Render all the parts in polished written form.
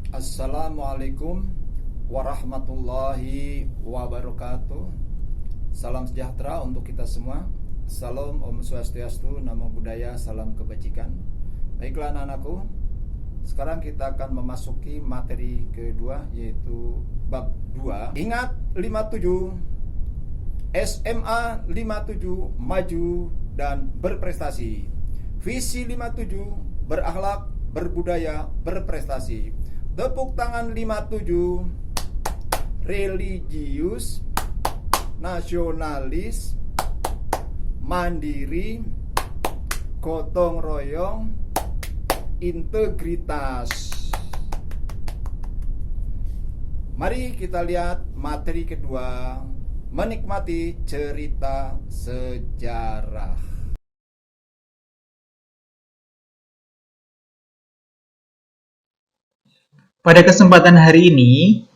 Assalamualaikum warahmatullahi wabarakatuh. Salam sejahtera untuk kita semua. Salam Om Swastiastu, Namo Buddhaya, salam kebajikan. Baiklah anak-anakku, sekarang kita akan memasuki materi kedua, yaitu bab 2. Ingat 57, SMA 57, maju dan berprestasi. Visi 57, berakhlak, berbudaya, berprestasi. Tepuk tangan 57, religius, nasionalis, mandiri, gotong royong, integritas. Mari kita lihat materi kedua, menikmati cerita sejarah. Pada kesempatan hari ini,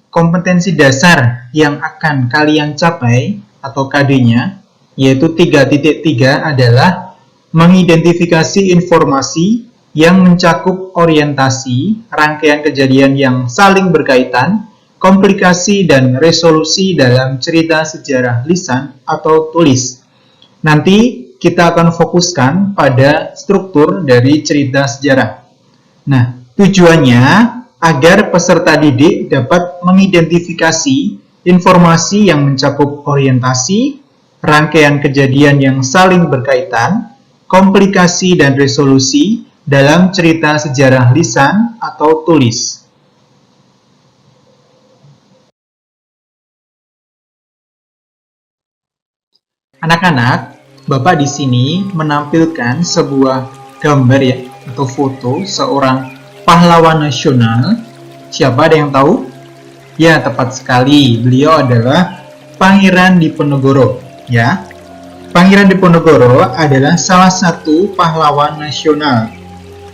kompetensi dasar yang akan kalian capai atau KD-nya, yaitu 3.3 adalah mengidentifikasi informasi yang mencakup orientasi, rangkaian kejadian yang saling berkaitan, komplikasi dan resolusi dalam cerita sejarah lisan atau tulis. Nanti kita akan fokuskan pada struktur dari cerita sejarah. Nah, tujuannya agar peserta didik dapat mengidentifikasi informasi yang mencakup orientasi, rangkaian kejadian yang saling berkaitan, komplikasi dan resolusi dalam cerita sejarah lisan atau tulis. Anak-anak, Bapak di sini menampilkan sebuah gambar ya atau foto seorang pahlawan nasional. Siapa, ada yang tahu? Ya, tepat sekali. Beliau adalah Pangeran Diponegoro, ya. Pangeran Diponegoro adalah salah satu pahlawan nasional.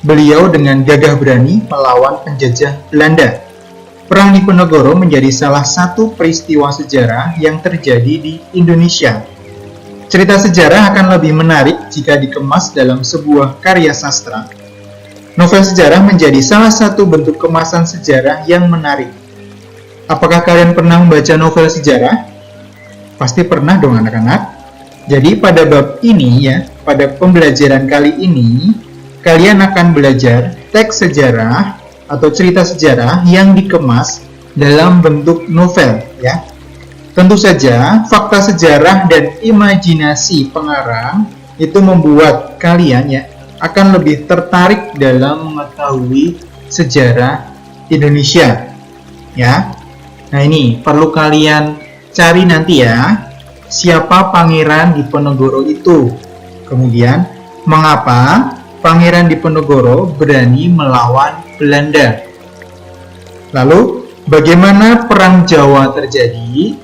Beliau dengan gagah berani melawan penjajah Belanda. Perang Diponegoro menjadi salah satu peristiwa sejarah yang terjadi di Indonesia. Cerita sejarah akan lebih menarik jika dikemas dalam sebuah karya sastra. Novel sejarah menjadi salah satu bentuk kemasan sejarah yang menarik. Apakah kalian pernah membaca novel sejarah? Pasti pernah dong anak-anak. Jadi pada bab ini ya, pada pembelajaran kali ini, kalian akan belajar teks sejarah atau cerita sejarah yang dikemas dalam bentuk novel ya. Tentu saja fakta sejarah dan imajinasi pengarang itu membuat kalian ya akan lebih tertarik dalam mengetahui sejarah Indonesia ya. Nah, ini perlu kalian cari nanti ya, siapa Pangeran Diponegoro itu, kemudian mengapa Pangeran Diponegoro berani melawan Belanda, lalu bagaimana Perang Jawa terjadi,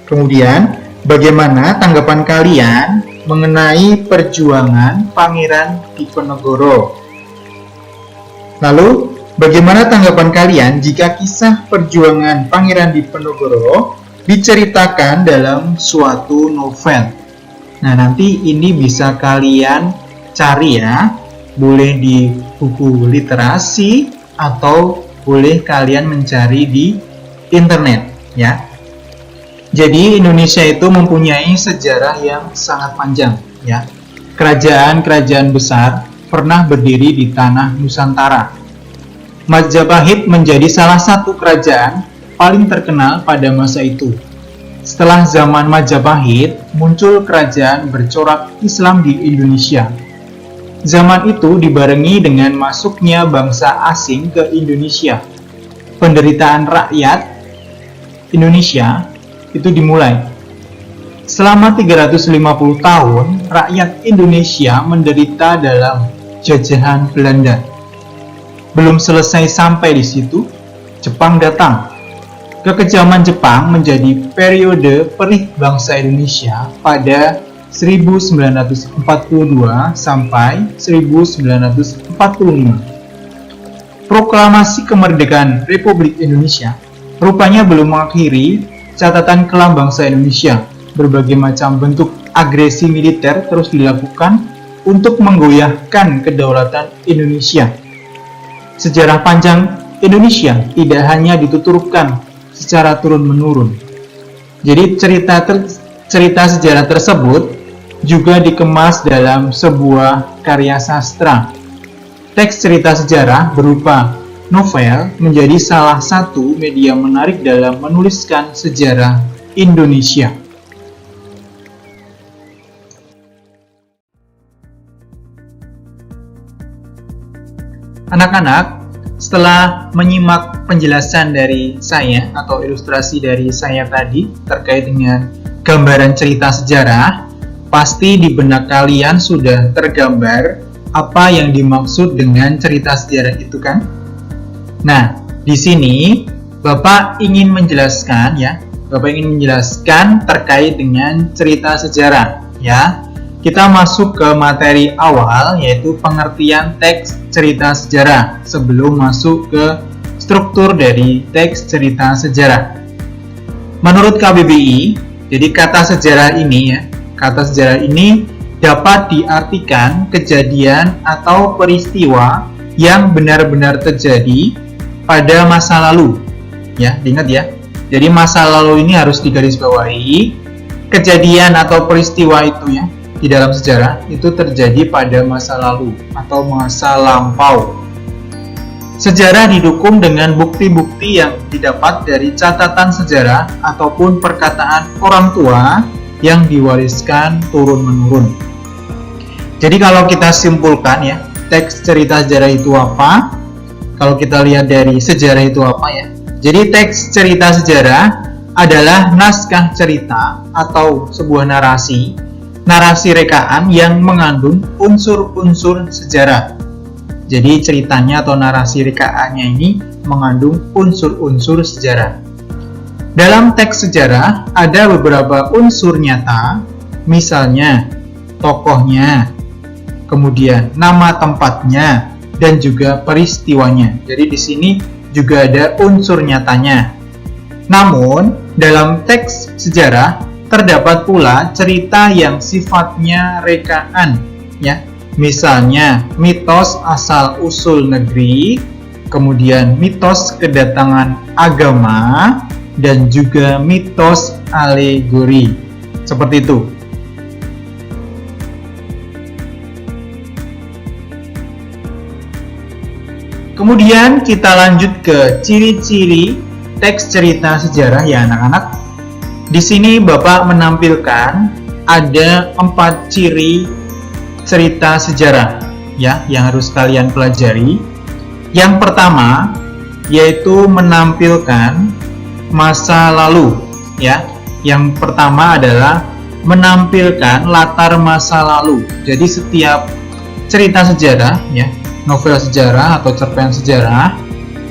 kemudian bagaimana tanggapan kalian mengenai perjuangan Pangeran Diponegoro. Lalu, bagaimana tanggapan kalian jika kisah perjuangan Pangeran Diponegoro diceritakan dalam suatu novel? Nah, nanti ini bisa kalian cari ya, boleh di buku literasi atau boleh kalian mencari di internet ya. Jadi Indonesia itu mempunyai sejarah yang sangat panjang ya. Kerajaan-kerajaan besar pernah berdiri di tanah Nusantara. Majapahit menjadi salah satu kerajaan paling terkenal pada masa itu. Setelah zaman Majapahit, muncul kerajaan bercorak Islam di Indonesia. Zaman itu dibarengi dengan masuknya bangsa asing ke Indonesia. Penderitaan rakyat Indonesia itu dimulai. Selama 350 tahun, rakyat Indonesia menderita dalam jajahan Belanda. Belum selesai sampai di situ, Jepang datang. Kekejaman Jepang menjadi periode perih bangsa Indonesia pada 1942 sampai 1945. Proklamasi kemerdekaan Republik Indonesia rupanya belum mengakhiri catatan kelam bangsa Indonesia. Berbagai macam bentuk agresi militer terus dilakukan untuk menggoyahkan kedaulatan Indonesia. sejarah panjang Indonesia tidak hanya dituturkan secara turun-menurun. Jadi cerita sejarah tersebut juga dikemas dalam sebuah karya sastra. Teks cerita sejarah berupa novel menjadi salah satu media menarik dalam menuliskan sejarah Indonesia. Anak-anak, setelah menyimak penjelasan dari saya atau ilustrasi dari saya tadi terkait dengan gambaran cerita sejarah, pasti di benak kalian sudah tergambar apa yang dimaksud dengan cerita sejarah itu kan? Nah, di sini Bapak ingin menjelaskan terkait dengan cerita sejarah ya. Kita masuk ke materi awal, yaitu pengertian teks cerita sejarah sebelum masuk ke struktur dari teks cerita sejarah. Menurut KBBI, jadi kata sejarah ini dapat diartikan kejadian atau peristiwa yang benar-benar terjadi pada masa lalu. Ya, diingat ya. Jadi masa lalu ini harus digarisbawahi. Kejadian atau peristiwa itu ya di dalam sejarah itu terjadi pada masa lalu atau masa lampau. Sejarah didukung dengan bukti-bukti yang didapat dari catatan sejarah ataupun perkataan orang tua yang diwariskan turun-menurun. Jadi kalau kita simpulkan ya, teks cerita sejarah itu apa? Kalau kita lihat dari sejarah itu apa ya? Jadi teks cerita sejarah adalah naskah cerita atau sebuah narasi rekaan yang mengandung unsur-unsur sejarah. Jadi ceritanya atau narasi rekaannya ini mengandung unsur-unsur sejarah. Dalam teks sejarah ada beberapa unsur nyata, misalnya tokohnya, kemudian nama tempatnya, dan juga peristiwanya. Jadi di sini juga ada unsur nyatanya. Namun, dalam teks sejarah terdapat pula cerita yang sifatnya rekaan, ya. Misalnya mitos asal-usul negeri, kemudian mitos kedatangan agama, dan juga mitos alegori. Seperti itu. Kemudian kita lanjut ke ciri-ciri teks cerita sejarah ya anak-anak. Di sini Bapak menampilkan ada 4 ciri cerita sejarah ya yang harus kalian pelajari. Yang pertama yaitu menampilkan masa lalu ya. Yang pertama adalah menampilkan latar masa lalu. Jadi setiap cerita sejarah ya, novel sejarah atau cerpen sejarah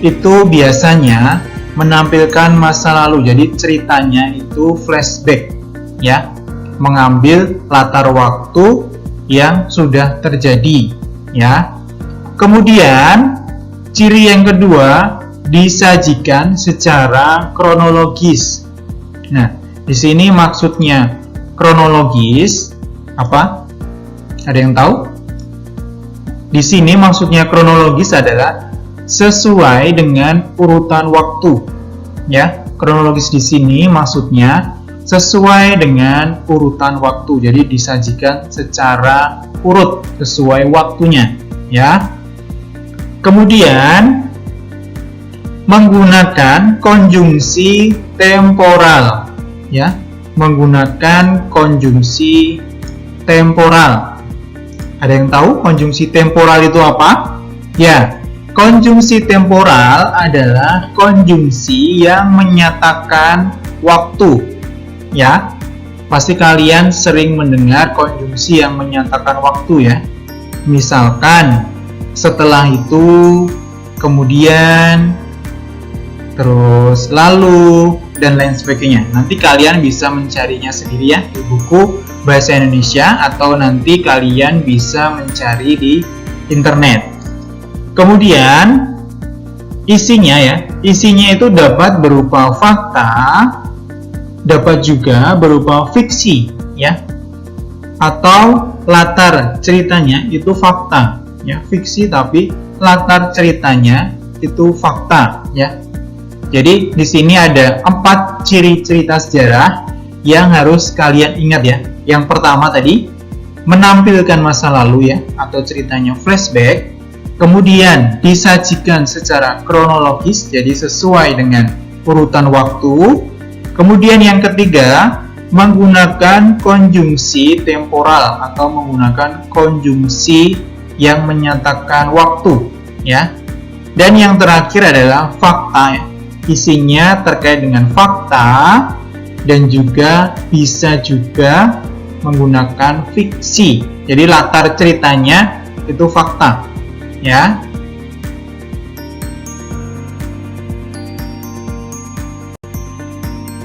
itu biasanya menampilkan masa lalu. Jadi ceritanya itu flashback ya, mengambil latar waktu yang sudah terjadi ya. Kemudian ciri yang kedua disajikan secara kronologis. Nah, di sini maksudnya kronologis apa? Ada yang tahu? Di sini maksudnya kronologis adalah sesuai dengan urutan waktu. Ya, kronologis di sini maksudnya sesuai dengan urutan waktu. Jadi disajikan secara urut sesuai waktunya, ya. Kemudian menggunakan konjungsi temporal, ya. Menggunakan konjungsi temporal. Ada yang tahu konjungsi temporal itu apa? Ya, konjungsi temporal adalah konjungsi yang menyatakan waktu. Ya, pasti kalian sering mendengar konjungsi yang menyatakan waktu ya. Misalkan setelah itu, kemudian, terus lalu, dan lain sebagainya. Nanti kalian bisa mencarinya sendiri ya di buku Bahasa Indonesia atau nanti kalian bisa mencari di internet. Kemudian isinya itu dapat berupa fakta, dapat juga berupa fiksi ya, atau latar ceritanya itu fakta ya, fiksi tapi latar ceritanya itu fakta ya. Jadi di sini ada 4 ciri cerita sejarah yang harus kalian ingat ya. Yang pertama tadi menampilkan masa lalu ya, atau ceritanya flashback. Kemudian disajikan secara kronologis, jadi sesuai dengan urutan waktu. Kemudian yang ketiga, menggunakan konjungsi temporal atau menggunakan konjungsi yang menyatakan waktu ya. Dan yang terakhir adalah fakta ya. Isinya terkait dengan fakta dan juga bisa juga menggunakan fiksi. Jadi latar ceritanya itu fakta ya.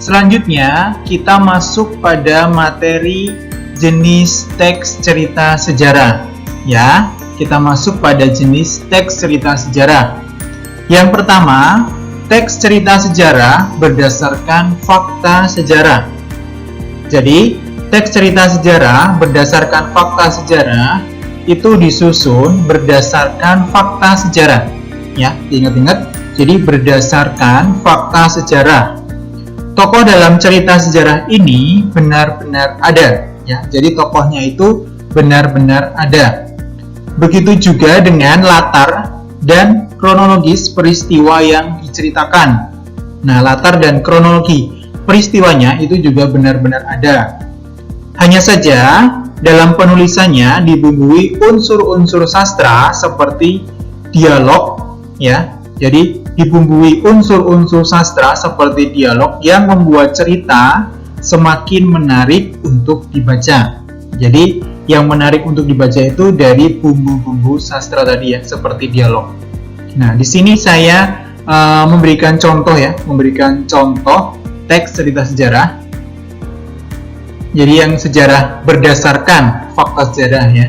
Selanjutnya kita masuk pada materi jenis teks cerita sejarah ya. Kita masuk pada jenis teks cerita sejarah. Yang pertama, teks cerita sejarah berdasarkan fakta sejarah. Jadi, teks cerita sejarah berdasarkan fakta sejarah itu disusun berdasarkan fakta sejarah. Ya, ingat-ingat. Jadi berdasarkan fakta sejarah. Tokoh dalam cerita sejarah ini benar-benar ada. Ya, jadi tokohnya itu benar-benar ada. Begitu juga dengan latar dan kronologis peristiwa yang diceritakan. Nah, latar dan kronologi peristiwanya itu juga benar-benar ada. Hanya saja dalam penulisannya dibumbui unsur-unsur sastra seperti dialog ya. Jadi dibumbui unsur-unsur sastra seperti dialog yang membuat cerita semakin menarik untuk dibaca. Jadi yang menarik untuk dibaca itu dari bumbu-bumbu sastra tadi ya, seperti dialog. Nah, di sini saya memberikan contoh ya, memberikan contoh teks cerita sejarah. Jadi yang sejarah berdasarkan fakta sejarah ya.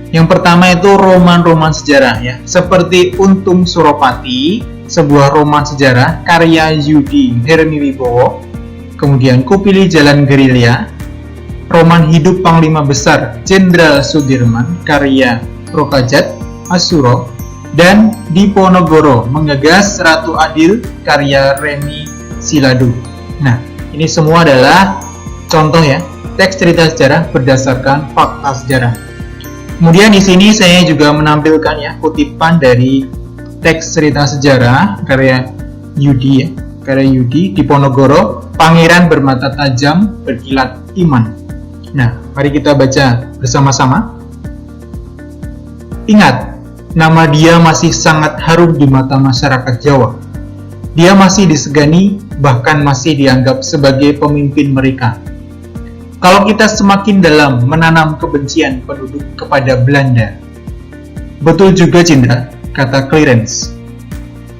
Yang pertama itu roman-roman sejarah ya, seperti Untung Suropati, sebuah roman sejarah karya Yudi Hermiwibowo. Kemudian Kupilih Jalan Gerilya, roman hidup Panglima Besar Jenderal Sudirman karya Rokajat Asuro, dan Diponegoro Mengegas Ratu Adil karya Remi Siladu. Nah, ini semua adalah contoh ya, teks cerita sejarah berdasarkan fakta sejarah. Kemudian di sini saya juga menampilkan ya kutipan dari teks cerita sejarah karya Yudi ya, karya Yudi Diponegoro, Pangeran Bermata Tajam Berkilat Iman. Nah, mari kita baca bersama-sama. Ingat, nama dia masih sangat harum di mata masyarakat Jawa. Dia masih disegani, bahkan masih dianggap sebagai pemimpin mereka. Kalau kita semakin dalam menanam kebencian penduduk kepada Belanda. Betul juga, Jenderal, kata Clarence.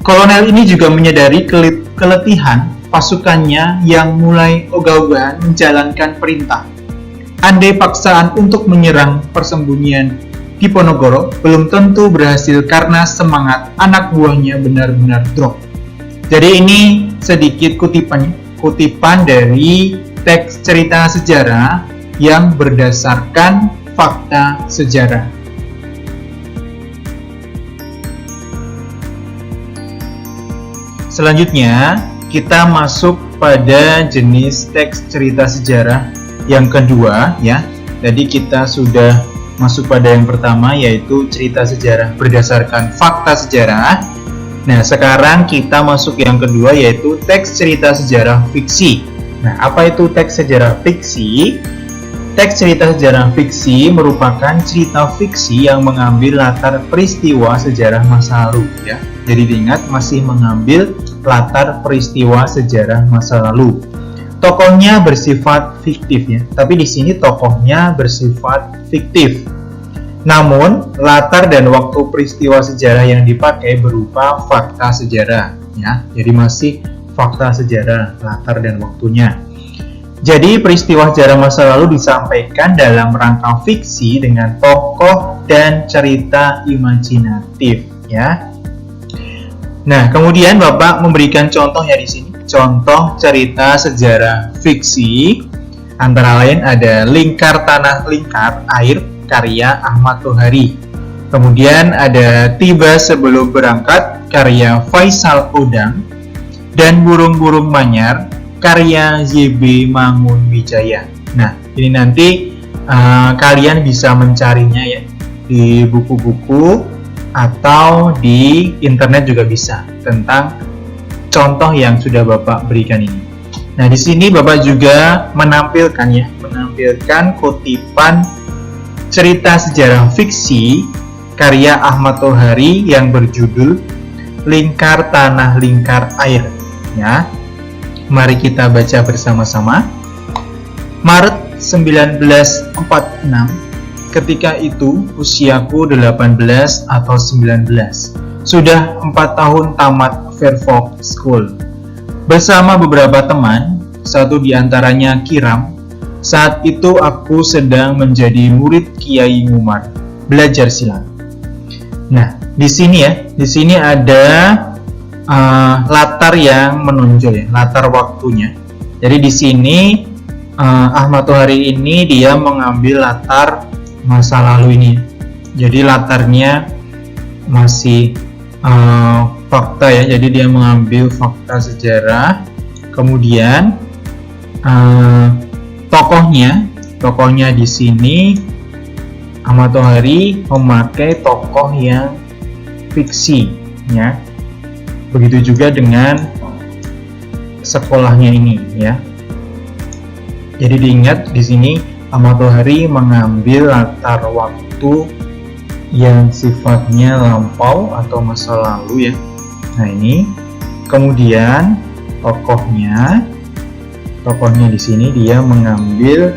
Kolonel ini juga menyadari keletihan pasukannya yang mulai ogah-ogahan menjalankan perintah. Andai paksaan untuk menyerang persembunyian Diponegoro belum tentu berhasil karena semangat anak buahnya benar-benar drop. Jadi ini sedikit kutipan dari teks cerita sejarah yang berdasarkan fakta sejarah. Selanjutnya, kita masuk pada jenis teks cerita sejarah yang kedua ya. Jadi kita sudah masuk pada yang pertama, yaitu cerita sejarah berdasarkan fakta sejarah. Nah, sekarang kita masuk yang kedua, yaitu teks cerita sejarah fiksi. Nah, apa itu teks sejarah fiksi? Teks cerita sejarah fiksi merupakan cerita fiksi yang mengambil latar peristiwa sejarah masa lalu ya. Jadi diingat, masih mengambil latar peristiwa sejarah masa lalu. Tokohnya bersifat fiktif ya, tapi di sini tokohnya bersifat fiktif. Namun, latar dan waktu peristiwa sejarah yang dipakai berupa fakta sejarah ya. Jadi masih fakta sejarah, latar dan waktunya. Jadi peristiwa sejarah masa lalu disampaikan dalam rangka fiksi dengan tokoh dan cerita imajinatif ya. Nah, kemudian Bapak memberikan contoh ya di sini. Contoh cerita sejarah fiksi antara lain ada Lingkar Tanah Lingkar Air karya Ahmad Tohari. Kemudian ada Tiba Sebelum Berangkat karya Faisal Odang, dan Burung-burung Manyar karya YB Mangunwijaya. Nah, ini nanti kalian bisa mencarinya ya di buku-buku atau di internet juga bisa tentang contoh yang sudah Bapak berikan ini. Nah, di sini Bapak juga menampilkan kutipan cerita sejarah fiksi karya Ahmad Tohari yang berjudul Lingkar Tanah Lingkar Air. Ya, mari kita baca bersama-sama. Maret 1946, ketika itu usiaku 18 atau 19. Sudah 4 tahun tamat Fairfax School. Bersama beberapa teman, satu di antaranya Kiram. Saat itu aku sedang menjadi murid Kiai Ngumar, belajar silat. Nah, di sini ada latar yang menonjol ya, latar waktunya. Jadi di sini Ahmad Tohari ini dia mengambil latar masa lalu ini. Jadi latarnya masih fakta ya. Jadi dia mengambil fakta sejarah. Kemudian tokohnya di sini Ahmad Tohari memakai tokoh yang fiksi ya. Begitu juga dengan sekolahnya ini ya. Jadi diingat di sini Ahmad Tohari mengambil latar waktu yang sifatnya lampau atau masa lalu ya. Nah, ini kemudian tokohnya di sini dia mengambil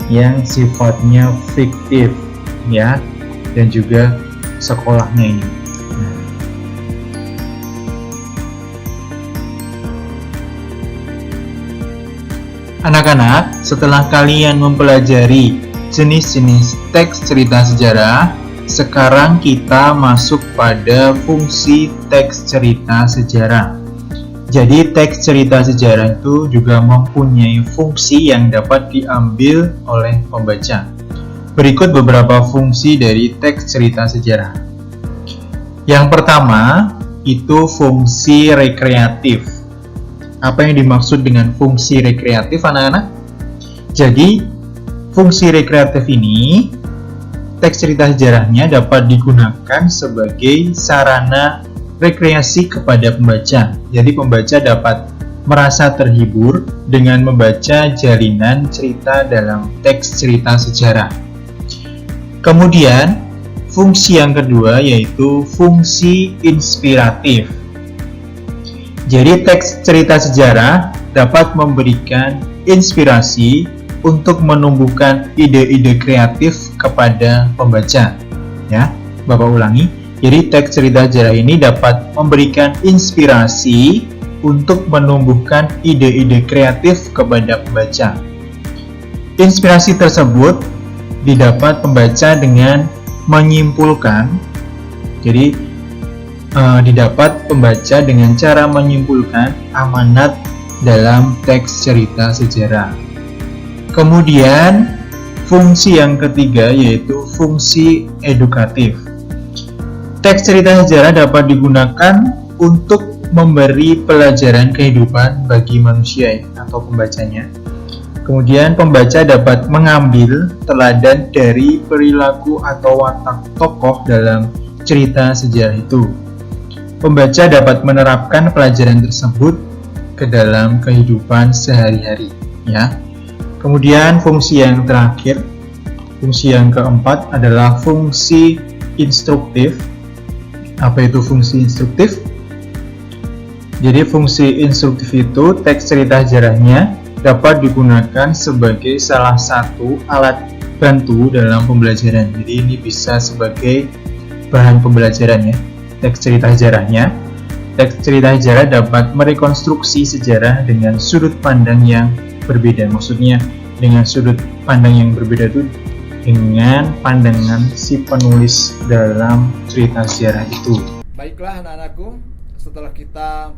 yang sifatnya fiktif ya, dan juga sekolahnya ini. Anak-anak, setelah kalian mempelajari jenis-jenis teks cerita sejarah, sekarang kita masuk pada fungsi teks cerita sejarah. Jadi teks cerita sejarah itu juga mempunyai fungsi yang dapat diambil oleh pembaca. Berikut beberapa fungsi dari teks cerita sejarah. Yang pertama, itu fungsi rekreatif. Apa yang dimaksud dengan fungsi rekreatif, anak-anak? Jadi, fungsi rekreatif ini, teks cerita sejarahnya dapat digunakan sebagai sarana rekreasi kepada pembaca. Jadi, pembaca dapat merasa terhibur dengan membaca jalinan cerita dalam teks cerita sejarah. Kemudian, fungsi yang kedua yaitu fungsi inspiratif. Jadi teks cerita sejarah dapat memberikan inspirasi untuk menumbuhkan ide-ide kreatif kepada pembaca. Ya, Bapak ulangi. Jadi teks cerita sejarah ini dapat memberikan inspirasi untuk menumbuhkan ide-ide kreatif kepada pembaca. Inspirasi tersebut didapat pembaca dengan menyimpulkan. Jadi didapat pembaca dengan cara menyimpulkan amanat dalam teks cerita sejarah. Kemudian fungsi yang ketiga yaitu fungsi edukatif. Teks cerita sejarah dapat digunakan untuk memberi pelajaran kehidupan bagi manusia atau pembacanya. Kemudian pembaca dapat mengambil teladan dari perilaku atau watak tokoh dalam cerita sejarah itu. Pembaca dapat menerapkan pelajaran tersebut ke dalam kehidupan sehari-hari ya. Kemudian fungsi yang terakhir, fungsi yang keempat adalah fungsi instruktif. Apa itu fungsi instruktif? Jadi fungsi instruktif itu teks cerita sejarahnya dapat digunakan sebagai salah satu alat bantu dalam pembelajaran. Jadi ini bisa sebagai bahan pembelajaran ya. Teks cerita sejarahnya. Teks cerita sejarah dapat merekonstruksi sejarah dengan sudut pandang yang berbeda. Maksudnya dengan sudut pandang yang berbeda itu dengan pandangan si penulis dalam cerita sejarah itu. Baiklah anak-anakku, setelah kita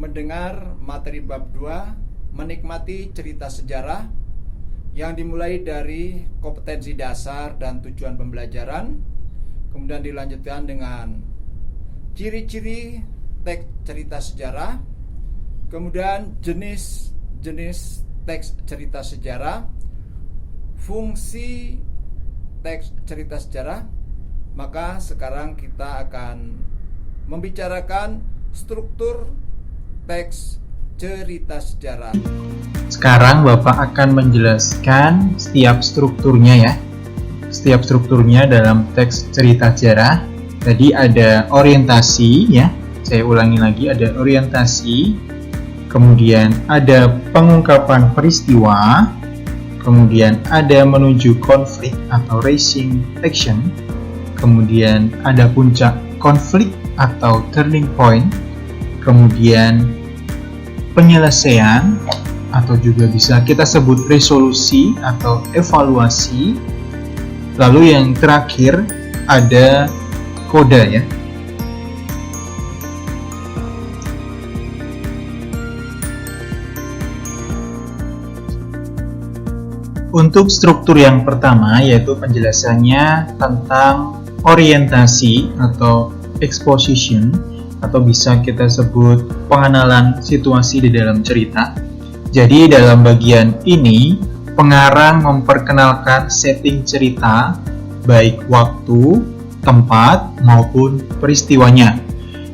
mendengar materi bab 2, menikmati cerita sejarah yang dimulai dari kompetensi dasar dan tujuan pembelajaran, kemudian dilanjutkan dengan ciri-ciri teks cerita sejarah, kemudian jenis teks cerita sejarah, fungsi teks cerita sejarah. Maka sekarang kita akan membicarakan struktur teks cerita sejarah. Sekarang Bapak akan menjelaskan setiap strukturnya ya. Setiap strukturnya dalam teks cerita sejarah. Tadi ada orientasi ya. Saya ulangi lagi, ada orientasi. Kemudian ada pengungkapan peristiwa. Kemudian ada menuju konflik atau raising action. Kemudian ada puncak konflik atau turning point. Kemudian penyelesaian atau juga bisa kita sebut resolusi atau evaluasi. Lalu yang terakhir ada koda ya. Untuk struktur yang pertama yaitu penjelasannya tentang orientasi atau exposition, atau bisa kita sebut pengenalan situasi di dalam cerita. Jadi dalam bagian ini pengarang memperkenalkan setting cerita, baik waktu, tempat, maupun peristiwanya.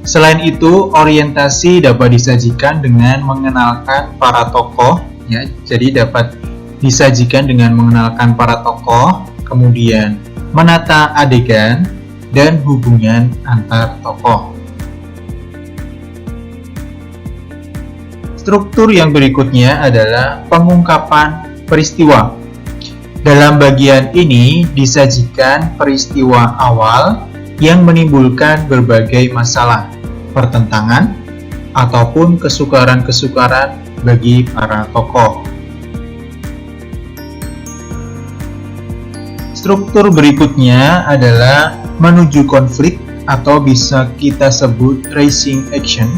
Selain itu, orientasi dapat disajikan dengan mengenalkan para tokoh ya. Jadi dapat disajikan dengan mengenalkan para tokoh, kemudian menata adegan dan hubungan antar tokoh. Struktur yang berikutnya adalah pengungkapan peristiwa. Dalam bagian ini disajikan peristiwa awal yang menimbulkan berbagai masalah, pertentangan, ataupun kesukaran-kesukaran bagi para tokoh. Struktur berikutnya adalah menuju konflik atau bisa kita sebut raising action.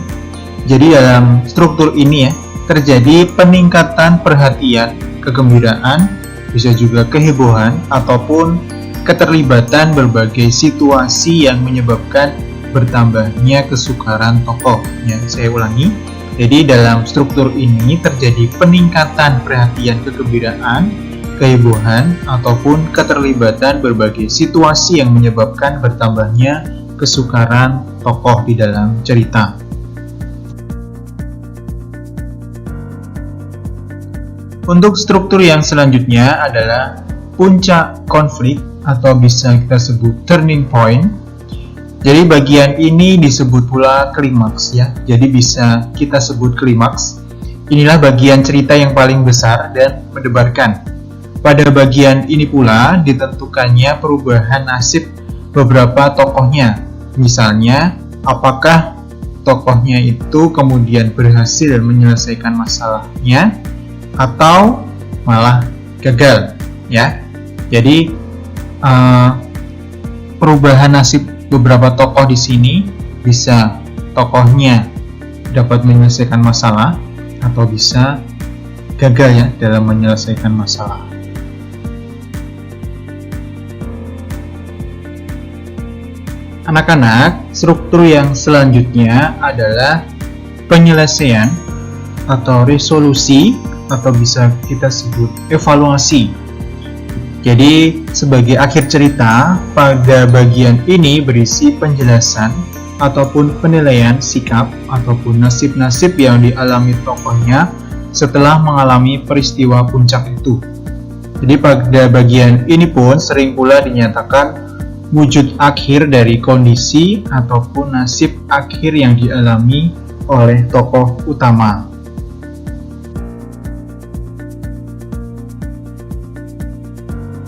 Jadi dalam struktur ini ya, terjadi peningkatan perhatian, kegembiraan, bisa juga kehebohan, ataupun keterlibatan berbagai situasi yang menyebabkan bertambahnya kesukaran tokoh. Ya, saya ulangi. Jadi dalam struktur ini terjadi peningkatan perhatian, kegembiraan, kehebohan, ataupun keterlibatan berbagai situasi yang menyebabkan bertambahnya kesukaran tokoh di dalam cerita. Untuk struktur yang selanjutnya adalah puncak konflik atau bisa kita sebut turning point. Jadi bagian ini disebut pula klimaks ya. Jadi bisa kita sebut klimaks. Inilah bagian cerita yang paling besar dan mendebarkan. Pada bagian ini pula ditentukannya perubahan nasib beberapa tokohnya. Misalnya, apakah tokohnya itu kemudian berhasil menyelesaikan masalahnya atau malah gagal ya. Jadi perubahan nasib beberapa tokoh di sini bisa tokohnya dapat menyelesaikan masalah atau bisa gagal ya dalam menyelesaikan masalah. Anak-anak, struktur yang selanjutnya adalah penyelesaian atau resolusi atau bisa kita sebut evaluasi. Jadi sebagai akhir cerita, pada bagian ini berisi penjelasan ataupun penilaian sikap ataupun nasib-nasib yang dialami tokohnya setelah mengalami peristiwa puncak itu. Jadi pada bagian ini pun sering pula dinyatakan wujud akhir dari kondisi ataupun nasib akhir yang dialami oleh tokoh utama.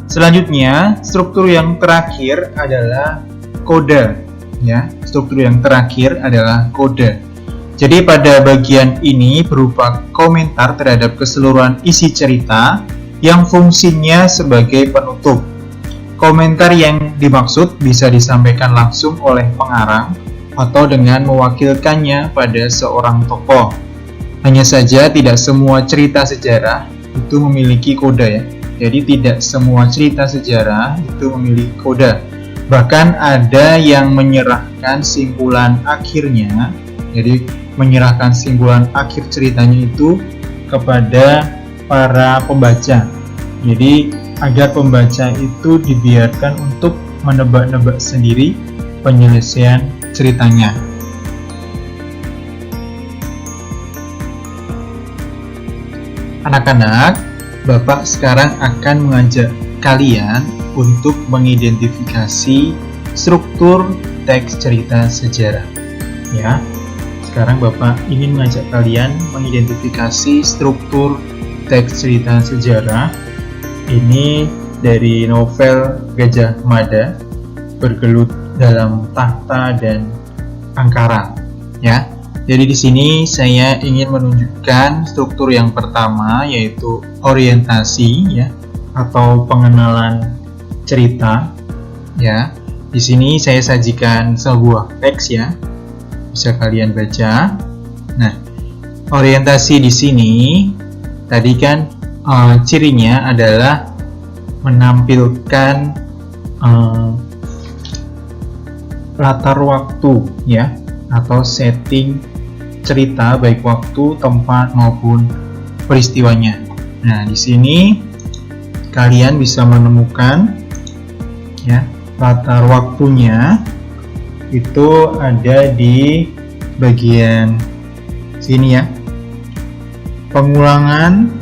Selanjutnya, struktur yang terakhir adalah koda. Ya, struktur yang terakhir adalah koda. Jadi pada bagian ini berupa komentar terhadap keseluruhan isi cerita yang fungsinya sebagai penutup. Komentar yang dimaksud bisa disampaikan langsung oleh pengarang atau dengan mewakilkannya pada seorang tokoh. Hanya saja tidak semua cerita sejarah itu memiliki koda ya. Jadi tidak semua cerita sejarah itu memiliki koda. Bahkan ada yang menyerahkan simpulan akhirnya, jadi menyerahkan simpulan akhir ceritanya itu kepada para pembaca. Jadi agar pembaca itu dibiarkan untuk menebak-nebak sendiri penyelesaian ceritanya. Anak-anak, Bapak sekarang akan mengajak kalian untuk mengidentifikasi struktur teks cerita sejarah. Ya, sekarang Bapak ingin mengajak kalian mengidentifikasi struktur teks cerita sejarah. Ini dari novel Gajah Mada, Bergelut dalam Tahta dan Angkara. Ya, jadi di sini saya ingin menunjukkan struktur yang pertama, yaitu orientasi, ya, atau pengenalan cerita. Ya, di sini saya sajikan sebuah teks, ya, bisa kalian baca. Nah, orientasi di sini tadi kan cirinya adalah menampilkan latar waktu, ya, atau setting cerita, baik waktu, tempat maupun peristiwanya. Nah, di sini kalian bisa menemukan, ya, latar waktunya itu ada di bagian sini, ya. Pengulangan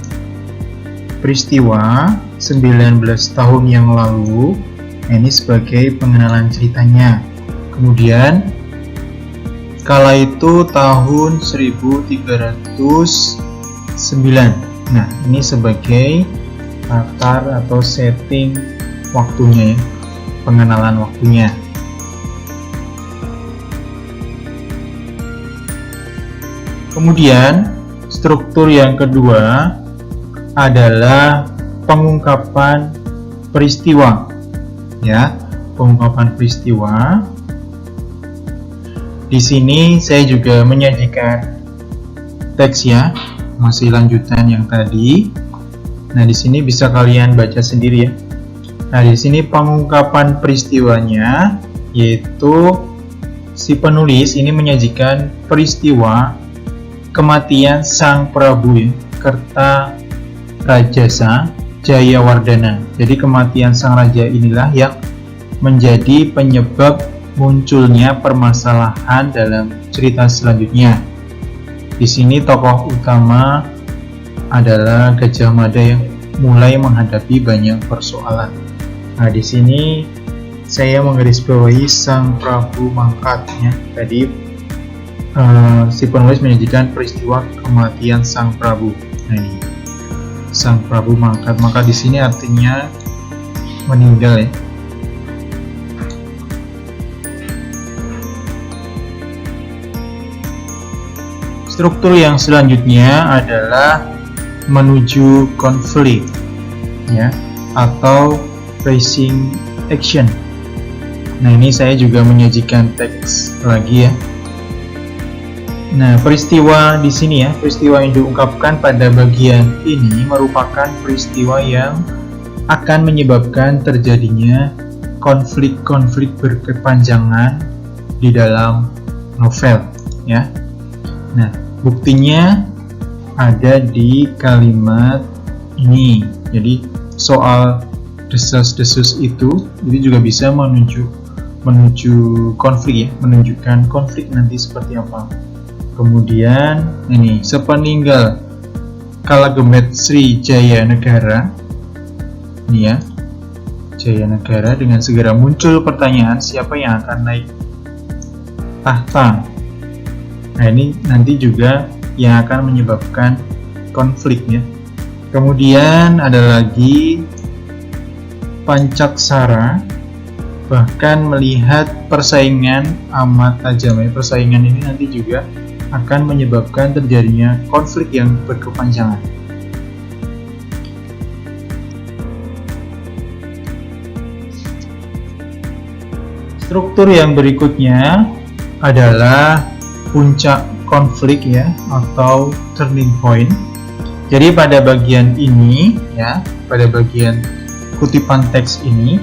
peristiwa 19 tahun yang lalu. Ini sebagai pengenalan ceritanya. Kemudian kala itu tahun 1309. Nah, ini sebagai latar atau setting waktunya, ya, pengenalan waktunya. Kemudian struktur yang kedua adalah pengungkapan peristiwa, ya, pengungkapan peristiwa. Di sini saya juga menyajikan teks, ya, masih lanjutan yang tadi. Nah, di sini bisa kalian baca sendiri, ya. Nah, di sini pengungkapan peristiwanya, yaitu si penulis ini menyajikan peristiwa kematian Sang Prabu, ya, Kertarajasa Jayawardhana. Jadi kematian sang raja inilah yang menjadi penyebab munculnya permasalahan dalam cerita selanjutnya. Di sini tokoh utama adalah Gajah Mada yang mulai menghadapi banyak persoalan. Nah, di sini saya menggarisbawahi Sang Prabu Mangkat, ya. Tadi si penulis menyajikan peristiwa kematian Sang Prabu. Nah, ini Sang Prabu Mangkat. Maka di sini artinya meninggal, ya. Struktur yang selanjutnya adalah menuju konflik, ya, atau facing action. Nah, ini saya juga menyajikan teks lagi, ya. Nah, peristiwa di sini, ya, peristiwa yang diungkapkan pada bagian ini merupakan peristiwa yang akan menyebabkan terjadinya konflik-konflik berkepanjangan di dalam novel, ya. Nah, buktinya ada di kalimat ini. Jadi soal desas-desus itu juga bisa menuju konflik, ya, menunjukkan konflik nanti seperti apa. Kemudian ini sepeninggal Kalagemet Sri Jayanegara, ini, ya, Jayanegara, dengan segera muncul pertanyaan siapa yang akan naik tahta. Nah, ini nanti juga yang akan menyebabkan konflik, ya. Kemudian ada lagi Pancaksara, bahkan melihat persaingan amat tajam, ya. Persaingan ini nanti juga akan menyebabkan terjadinya konflik yang berkepanjangan. Struktur yang berikutnya adalah puncak konflik, ya, atau turning point. Jadi pada bagian ini, ya, pada bagian kutipan teks ini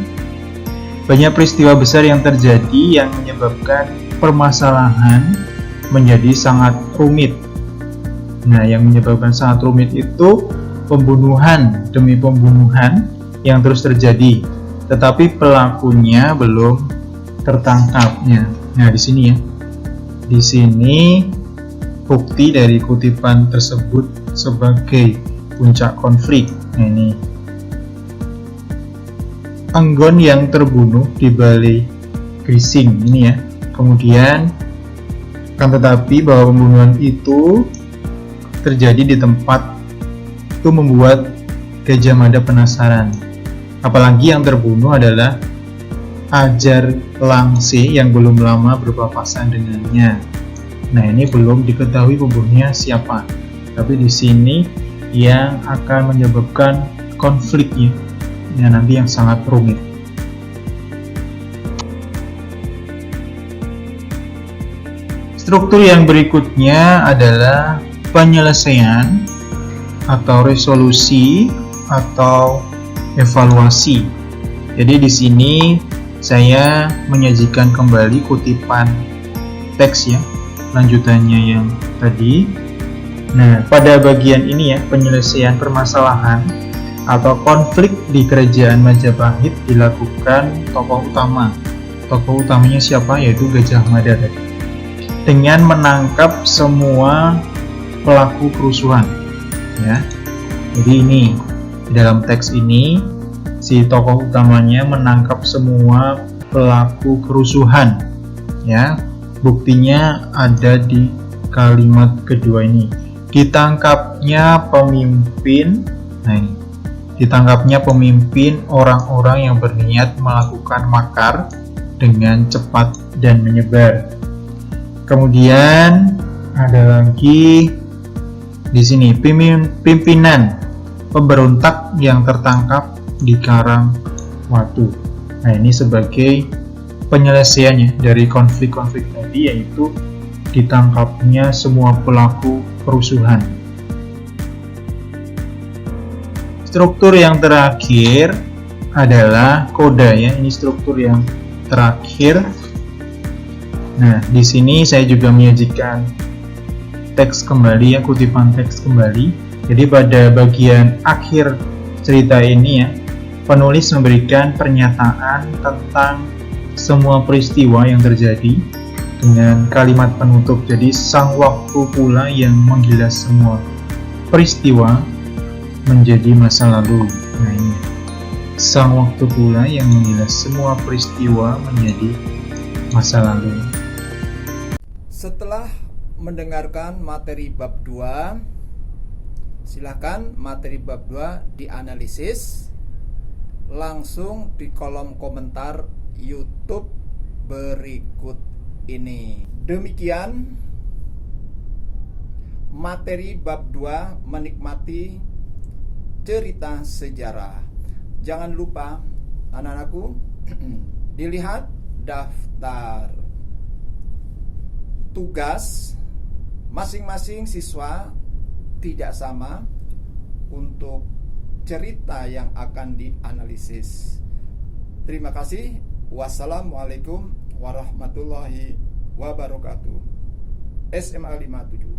banyak peristiwa besar yang terjadi yang menyebabkan permasalahan menjadi sangat rumit. Nah, yang menyebabkan sangat rumit itu pembunuhan demi pembunuhan yang terus terjadi, tetapi pelakunya belum tertangkapnya. Nah, di sini ya. Di sini bukti dari kutipan tersebut sebagai puncak konflik. Nah, ini Anggon yang terbunuh di Balai Grising ini ya. Kemudian akan tetapi bahwa pembunuhan itu terjadi di tempat itu membuat Gajah Mada penasaran. Apalagi yang terbunuh adalah Ajar Langse yang belum lama berpapasan dengannya. Nah, ini belum diketahui pembunuhnya siapa. Tapi di sini yang akan menyebabkan konfliknya nanti yang sangat rumit. Struktur yang berikutnya adalah penyelesaian atau resolusi atau evaluasi. Jadi di sini saya menyajikan kembali kutipan teks ya, lanjutannya yang tadi. Nah, pada bagian ini ya, penyelesaian permasalahan atau konflik di kerajaan Majapahit dilakukan tokoh utama. Tokoh utamanya siapa? Yaitu Gajah Mada dengan menangkap semua pelaku kerusuhan ya. Jadi ini di dalam teks ini si tokoh utamanya menangkap semua pelaku kerusuhan ya. Buktinya ada di kalimat kedua ini. Ditangkapnya pemimpin. Nah, ini ditangkapnya pemimpin orang-orang yang berniat melakukan makar dengan cepat dan menyebar. Kemudian ada lagi di sini pimpinan pemberontak yang tertangkap di Karangwatu. Nah, ini sebagai penyelesaiannya dari konflik-konflik tadi, yaitu ditangkapnya semua pelaku kerusuhan. Struktur yang terakhir adalah koda ya. Ini struktur yang terakhir. Nah, di sini saya juga menyajikan teks kembali ya, kutipan teks kembali. Jadi pada bagian akhir cerita ini ya, penulis memberikan pernyataan tentang semua peristiwa yang terjadi dengan kalimat penutup. Jadi sang waktu pula yang menggilas semua peristiwa menjadi masa lalu. Nah, ini sang waktu pula yang menggilas semua peristiwa menjadi masa lalu. Setelah mendengarkan materi bab 2, silakan materi bab 2 dianalisis langsung di kolom komentar YouTube berikut ini. Demikian materi bab 2 menikmati cerita sejarah. Jangan lupa anak-anakku dilihat daftar tugas masing-masing siswa tidak sama untuk cerita yang akan dianalisis. Terima kasih. Wassalamualaikum warahmatullahi wabarakatuh. SMA 57.